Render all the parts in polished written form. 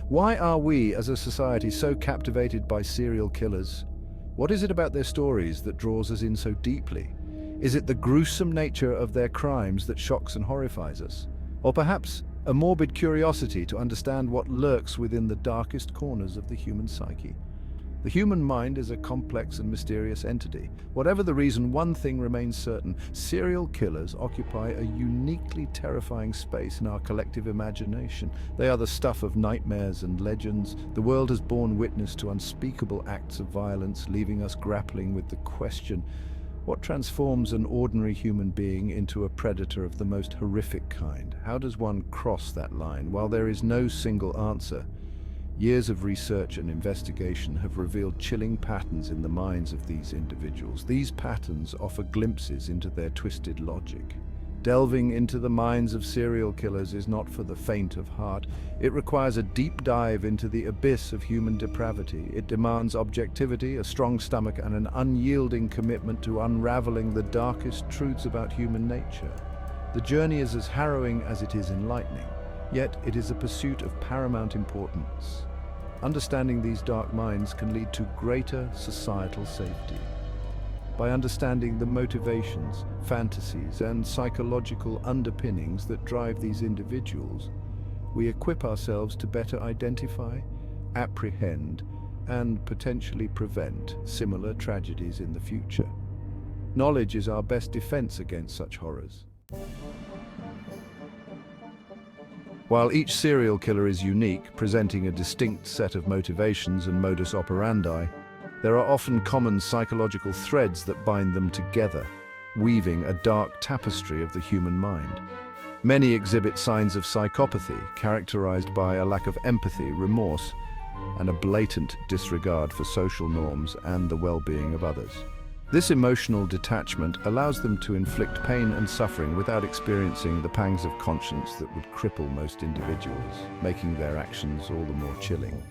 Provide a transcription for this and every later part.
Why are we, as a society, so captivated by serial killers? What is it about their stories that draws us in so deeply? Is it the gruesome nature of their crimes that shocks and horrifies us? Or perhaps a morbid curiosity to understand what lurks within the darkest corners of the human psyche? The human mind is a complex and mysterious entity. Whatever the reason, one thing remains certain: serial killers occupy a uniquely terrifying space in our collective imagination. They are the stuff of nightmares and legends. The world has borne witness to unspeakable acts of violence, leaving us grappling with the question: what transforms an ordinary human being into a predator of the most horrific kind? How does one cross that line? While there is no single answer, years of research and investigation have revealed chilling patterns in the minds of these individuals. These patterns offer glimpses into their twisted logic. Delving into the minds of serial killers is not for the faint of heart. It requires a deep dive into the abyss of human depravity. It demands objectivity, a strong stomach, and an unyielding commitment to unraveling the darkest truths about human nature. The journey is as harrowing as it is enlightening, yet it is a pursuit of paramount importance. Understanding these dark minds can lead to greater societal safety. By understanding the motivations, fantasies, and psychological underpinnings that drive these individuals, we equip ourselves to better identify, apprehend, and potentially prevent similar tragedies in the future. Knowledge is our best defense against such horrors. While each serial killer is unique, presenting a distinct set of motivations and modus operandi, there are often common psychological threads that bind them together, weaving a dark tapestry of the human mind. Many exhibit signs of psychopathy, characterized by a lack of empathy, remorse, and a blatant disregard for social norms and the well-being of others. This emotional detachment allows them to inflict pain and suffering without experiencing the pangs of conscience that would cripple most individuals, making their actions all the more chilling.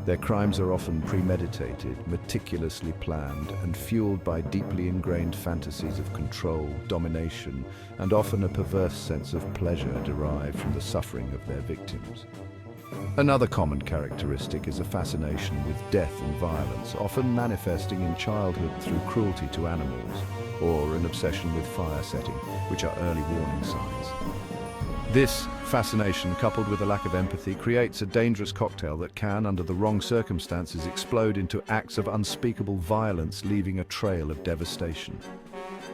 Their crimes are often premeditated, meticulously planned, and fueled by deeply ingrained fantasies of control, domination, and often a perverse sense of pleasure derived from the suffering of their victims. Another common characteristic is a fascination with death and violence, often manifesting in childhood through cruelty to animals, or an obsession with fire setting, which are early warning signs. This fascination, coupled with a lack of empathy, creates a dangerous cocktail that can, under the wrong circumstances, explode into acts of unspeakable violence, leaving a trail of devastation.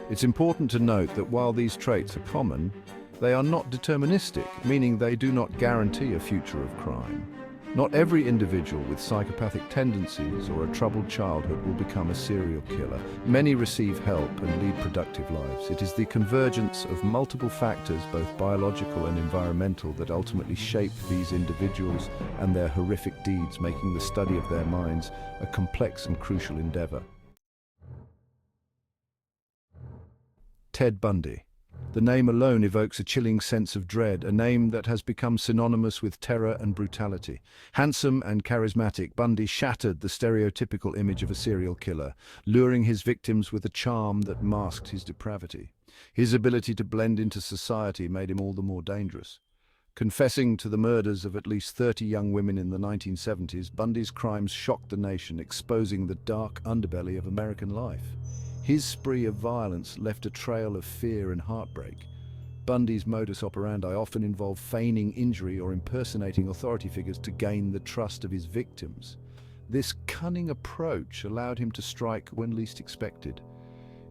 It's important to note that while these traits are common, they are not deterministic, meaning they do not guarantee a future of crime. Not every individual with psychopathic tendencies or a troubled childhood will become a serial killer. Many receive help and lead productive lives. It is the convergence of multiple factors, both biological and environmental, that ultimately shape these individuals and their horrific deeds, making the study of their minds a complex and crucial endeavor. Ted Bundy. The name alone evokes a chilling sense of dread, a name that has become synonymous with terror and brutality. Handsome and charismatic, Bundy shattered the stereotypical image of a serial killer, luring his victims with a charm that masked his depravity. His ability to blend into society made him all the more dangerous. Confessing to the murders of at least 30 young women in the 1970s, Bundy's crimes shocked the nation, exposing the dark underbelly of American life. His spree of violence left a trail of fear and heartbreak. Bundy's modus operandi often involved feigning injury or impersonating authority figures to gain the trust of his victims. This cunning approach allowed him to strike when least expected.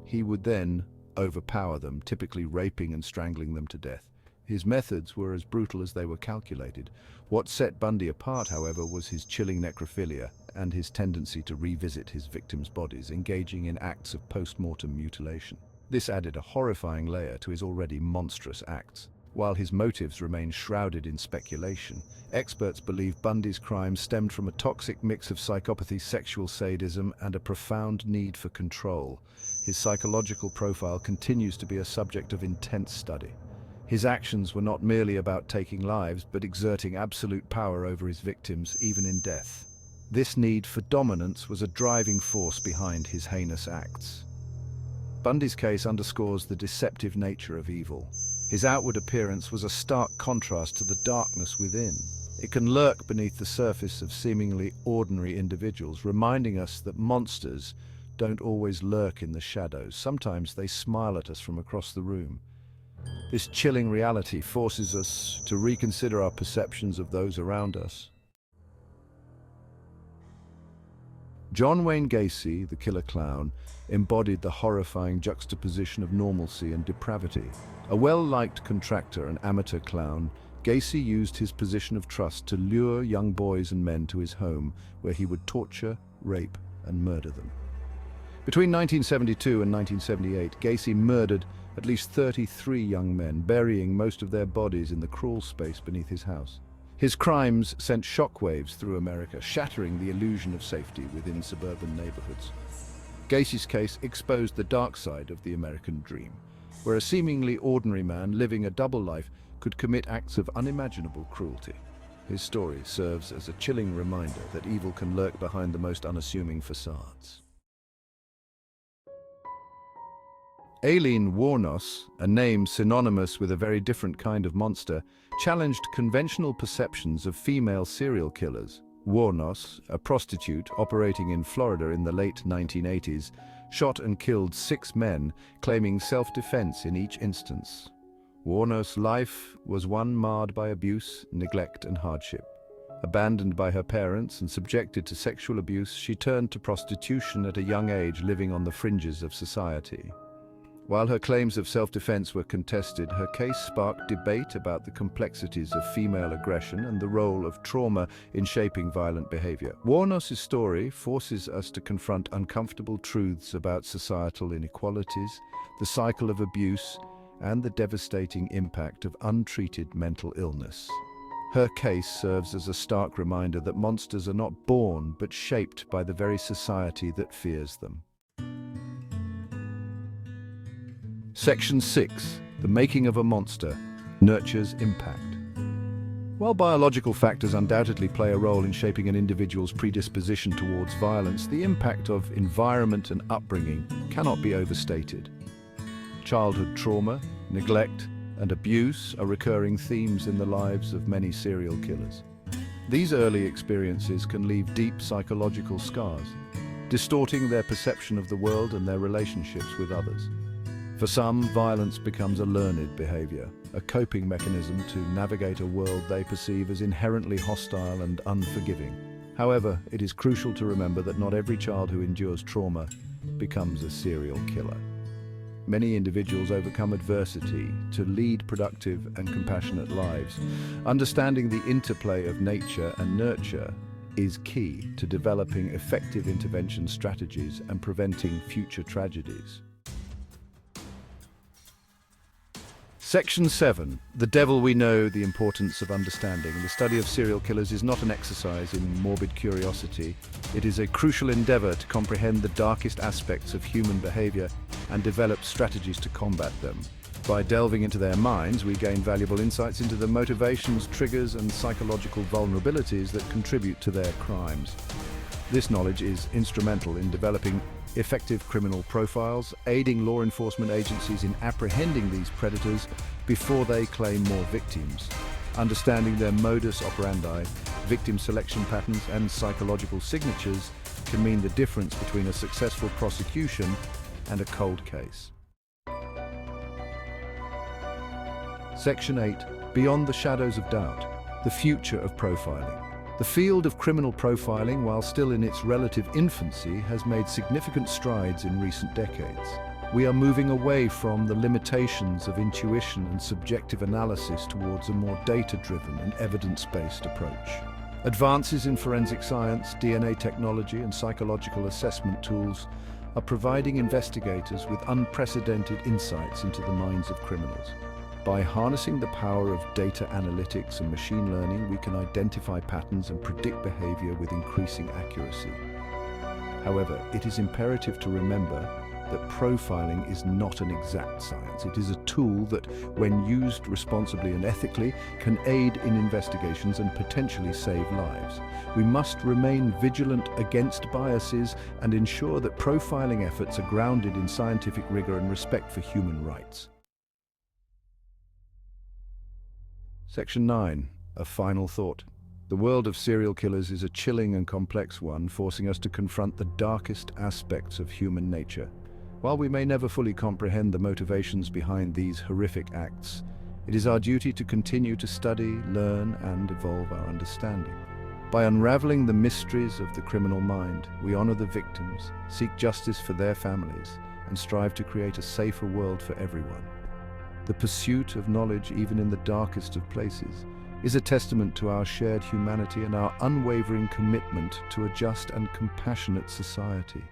He would then overpower them, typically raping and strangling them to death. His methods were as brutal as they were calculated. What set Bundy apart, however, was his chilling necrophilia and his tendency to revisit his victims' bodies, engaging in acts of post-mortem mutilation. This added a horrifying layer to his already monstrous acts. While his motives remain shrouded in speculation, experts believe Bundy's crimes stemmed from a toxic mix of psychopathy, sexual sadism, and a profound need for control. His psychological profile continues to be a subject of intense study. His actions were not merely about taking lives, but exerting absolute power over his victims, even in death. This need for dominance was a driving force behind his heinous acts. Bundy's case underscores the deceptive nature of evil. His outward appearance was a stark contrast to the darkness within. It can lurk beneath the surface of seemingly ordinary individuals, reminding us that monsters don't always lurk in the shadows. Sometimes they smile at us from across the room. This chilling reality forces us to reconsider our perceptions of those around us. John Wayne Gacy, the killer clown, embodied the horrifying juxtaposition of normalcy and depravity. A well-liked contractor and amateur clown, Gacy used his position of trust to lure young boys and men to his home, where he would torture, rape, and murder them. Between 1972 and 1978, Gacy murdered at least 33 young men, burying most of their bodies in the crawl space beneath his house. His crimes sent shockwaves through America, shattering the illusion of safety within suburban neighborhoods. Gacy's case exposed the dark side of the American dream, where a seemingly ordinary man living a double life could commit acts of unimaginable cruelty. His story serves as a chilling reminder that evil can lurk behind the most unassuming facades. Aileen Wuornos, a name synonymous with a very different kind of monster, challenged conventional perceptions of female serial killers. Wuornos, a prostitute operating in Florida in the late 1980s, shot and killed 6 men, claiming self-defense in each instance. Wuornos' life was one marred by abuse, neglect, and hardship. Abandoned by her parents and subjected to sexual abuse, she turned to prostitution at a young age, living on the fringes of society. While her claims of self-defense were contested, her case sparked debate about the complexities of female aggression and the role of trauma in shaping violent behavior. Wuornos' story forces us to confront uncomfortable truths about societal inequalities, the cycle of abuse, and the devastating impact of untreated mental illness. Her case serves as a stark reminder that monsters are not born but shaped by the very society that fears them. Section 6. The making of a monster nurtures impact. While biological factors undoubtedly play a role in shaping an individual's predisposition towards violence, the impact of environment and upbringing cannot be overstated. Childhood trauma, neglect, and abuse are recurring themes in the lives of many serial killers. These early experiences can leave deep psychological scars, distorting their perception of the world and their relationships with others. For some, violence becomes a learned behavior, a coping mechanism to navigate a world they perceive as inherently hostile and unforgiving. However, it is crucial to remember that not every child who endures trauma becomes a serial killer. Many individuals overcome adversity to lead productive and compassionate lives. Understanding the interplay of nature and nurture is key to developing effective intervention strategies and preventing future tragedies. Section 7. The Devil We Know, the Importance of Understanding. The study of serial killers is not an exercise in morbid curiosity. It is a crucial endeavor to comprehend the darkest aspects of human behavior and develop strategies to combat them. By delving into their minds, we gain valuable insights into the motivations, triggers, and psychological vulnerabilities that contribute to their crimes. This knowledge is instrumental in developing effective criminal profiles, aiding law enforcement agencies in apprehending these predators before they claim more victims. Understanding their modus operandi, victim selection patterns, and psychological signatures can mean the difference between a successful prosecution and a cold case. Section 8. Beyond the Shadows of Doubt. The Future of Profiling. The field of criminal profiling, while still in its relative infancy, has made significant strides in recent decades. We are moving away from the limitations of intuition and subjective analysis towards a more data-driven and evidence-based approach. Advances in forensic science, DNA technology, and psychological assessment tools are providing investigators with unprecedented insights into the minds of criminals. By harnessing the power of data analytics and machine learning, we can identify patterns and predict behavior with increasing accuracy. However, it is imperative to remember that profiling is not an exact science. It is a tool that, when used responsibly and ethically, can aid in investigations and potentially save lives. We must remain vigilant against biases and ensure that profiling efforts are grounded in scientific rigor and respect for human rights. Section 9. A Final Thought. The world of serial killers is a chilling and complex one, forcing us to confront the darkest aspects of human nature. While we may never fully comprehend the motivations behind these horrific acts, it is our duty to continue to study, learn, and evolve our understanding. By unraveling the mysteries of the criminal mind, we honor the victims, seek justice for their families, and strive to create a safer world for everyone. The pursuit of knowledge, even in the darkest of places, is a testament to our shared humanity and our unwavering commitment to a just and compassionate society.